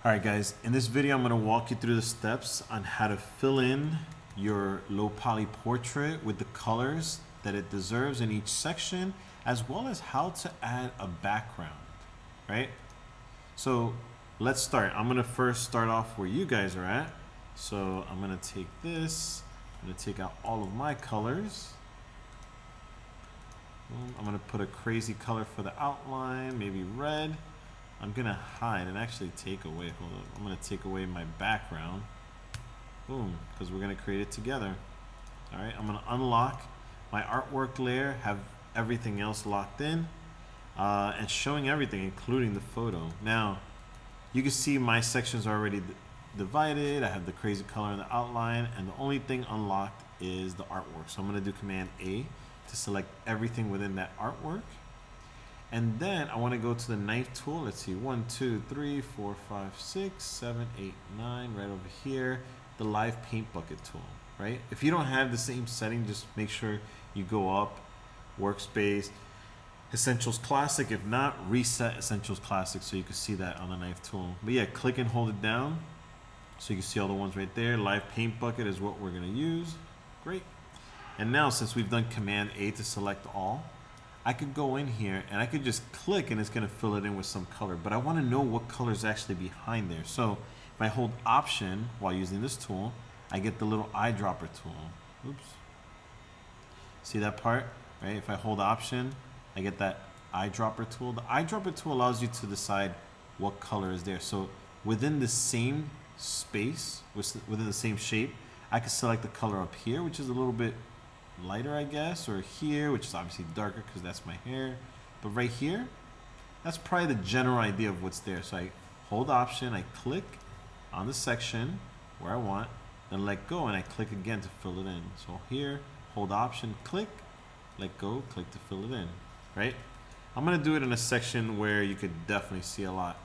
Alright guys, in this video I'm going to walk you through the steps on how to fill in your low poly portrait with the colors that it deserves in each section, as well as how to add a background, right? So let's start. I'm going to first start off where you guys are at. So I'm going to take this, I'm going to take out all of my colors. I'm going to put a crazy color for the outline, maybe red. I'm going to hide and actually take away, hold on, I'm going to take away my background. Boom, because we're going to create it together. All right, I'm going to unlock my artwork layer, have everything else locked in, and showing everything, including the photo. Now, you can see my sections are already divided. I have the crazy color in the outline, and the only thing unlocked is the artwork. So I'm going to do Command A to select everything within that artwork. And then I want to go to the knife tool. Let's see, 1, 2, 3, 4, 5, 6, 7, 8, 9, right over here. The live paint bucket tool, right? If you don't have the same setting, just make sure you go up, workspace, Essentials Classic. If not, reset Essentials Classic so you can see that on the knife tool. But yeah, click and hold it down so you can see all the ones right there. Live paint bucket is what we're going to use. Great. And now, since we've done Command A to select all, I could go in here and I could just click and it's going to fill it in with some color, but I want to know what color is actually behind there. So if I hold Option while using this tool, I get the little eyedropper tool. Oops. See that part, right? If I hold Option, I get that eyedropper tool. The eyedropper tool allows you to decide what color is there. So within the same space, within the same shape, I can select the color up here, which is a little bit lighter, I guess, or here, which is obviously darker because that's my hair. But right here, that's probably the general idea of what's there. So I hold Option, I click on the section where I want, then let go, and I click again to fill it in. So here, hold Option, click, let go, click to fill it in, right? I'm gonna do it in a section where you could definitely see a lot.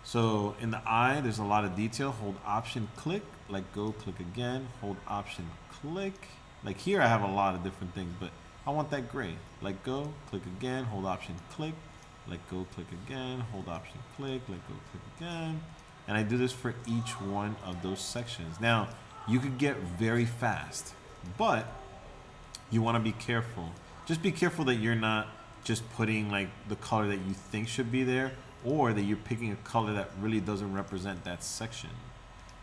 So in the eye, there's a lot of detail. Hold Option, click, let go, click again, hold Option, click. Like here I have a lot of different things, but I want that gray. Let go, click again, hold Option, click, let go, click again, hold Option, click, let go, click again. And I do this for each one of those sections. Now, you could get very fast, but you want to be careful. Just be careful that you're not just putting like the color that you think should be there, or that you're picking a color that really doesn't represent that section.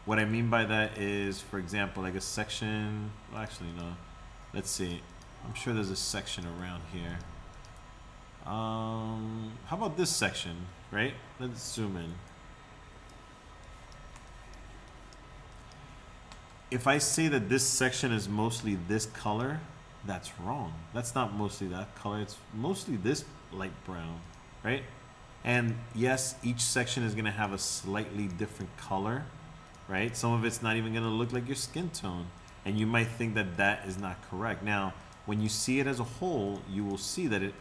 What I mean by that is, for example, like a section, well, actually no, let's see, I'm sure there's a section around here. How about this section, right? Let's zoom in. If I say that this section is mostly this color, that's wrong. That's not mostly that color, it's mostly this light brown, right? And yes, each section is gonna have a slightly different color, right? Some of it's not even going to look like your skin tone, and you might think that that is not correct. Now, when you see it as a whole, you will see that it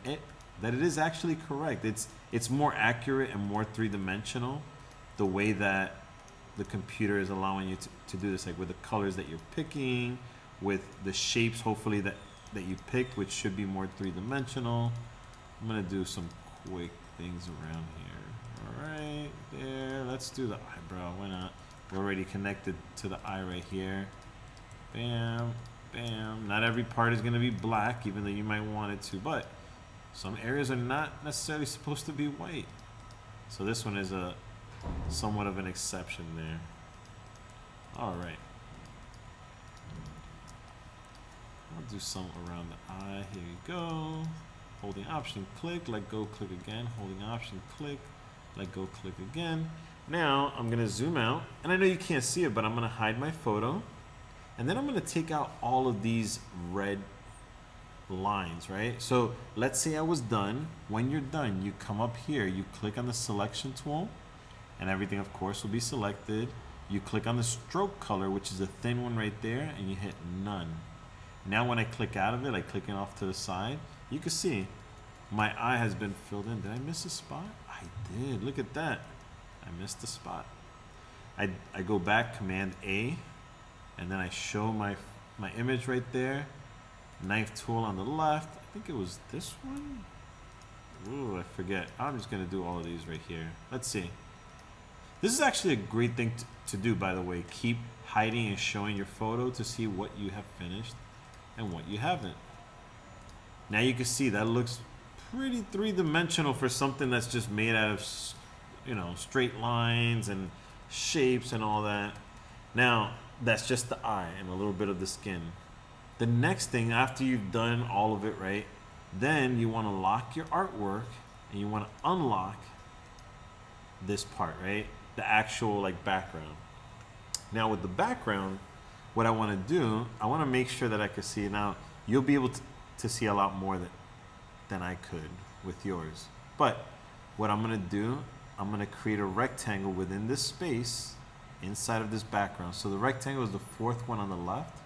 is actually correct. It's more accurate and more three-dimensional, the way that the computer is allowing you to do this, like with the colors that you're picking, with the shapes, hopefully that you picked, which should be more three-dimensional. I'm going to do some quick things around here. All right, there. Let's do the eyebrow. Why not? We're already connected to the eye right here. Bam, bam. Not every part is going to be black, even though you might want it to, but some areas are not necessarily supposed to be white. So this one is a somewhat of an exception there. All right. I'll do some around the eye. Here you go. Holding Option, click, let go, click again. Holding Option, click, let go, click again. Now I'm gonna zoom out, and I know you can't see it, but I'm gonna hide my photo, and then I'm gonna take out all of these red lines, right? So let's say I was done. When you're done, you come up here, you click on the selection tool, and everything of course will be selected. You click on the stroke color, which is a thin one right there, and you hit none. Now when I click out of it, like clicking off to the side, you can see my eye has been filled in. Did I miss a spot? I did, look at that. I missed the spot. I go back, Command A, and then I show my image right there. Knife tool on the left. I think it was this one. Ooh, I forget. I'm just gonna do all of these right here. Let's see. This is actually a great thing to do, by the way. Keep hiding and showing your photo to see what you have finished and what you haven't. Now you can see that looks pretty three-dimensional for something that's just made out of, you know, straight lines and shapes and all that. Now, that's just the eye and a little bit of the skin. The next thing, after you've done all of it, right, then you want to lock your artwork and you want to unlock this part, right? The actual like background. Now with the background, what I want to do, I want to make sure that I can see. Now, you'll be able to see a lot more than I could with yours. But what I'm going to do, I'm going to create a rectangle within this space inside of this background. So the rectangle is the fourth one on the left.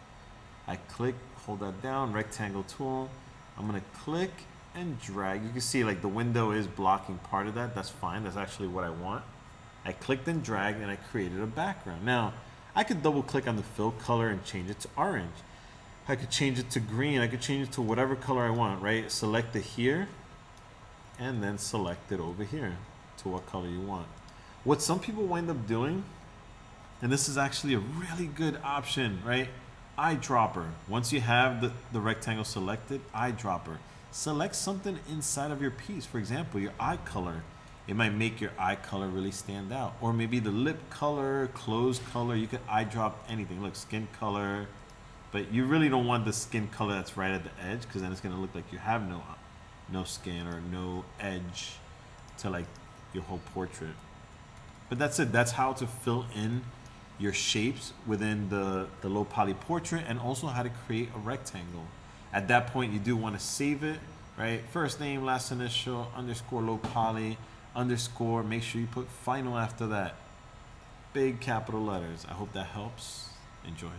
I click, hold that down, rectangle tool. I'm going to click and drag. You can see like the window is blocking part of that. That's fine. That's actually what I want. I clicked and dragged and I created a background. Now, I could double click on the fill color and change it to orange. I could change it to green. I could change it to whatever color I want, right? Select it here and then select it over here to what color you want. What some people wind up doing, and this is actually a really good option, right? Eyedropper. Once you have the rectangle selected, eyedropper. Select something inside of your piece. For example, your eye color. It might make your eye color really stand out. Or maybe the lip color, clothes color. You could eyedrop anything. Look, skin color. But you really don't want the skin color that's right at the edge, because then it's going to look like you have no skin or no edge to like your whole portrait. But that's it. That's how to fill in your shapes within the LowPoly Portrait, and also how to create a rectangle. At that point, you do want to save it, right? First name, last initial, underscore LowPoly, underscore, make sure you put final after that. Big capital letters. I hope that helps. Enjoy.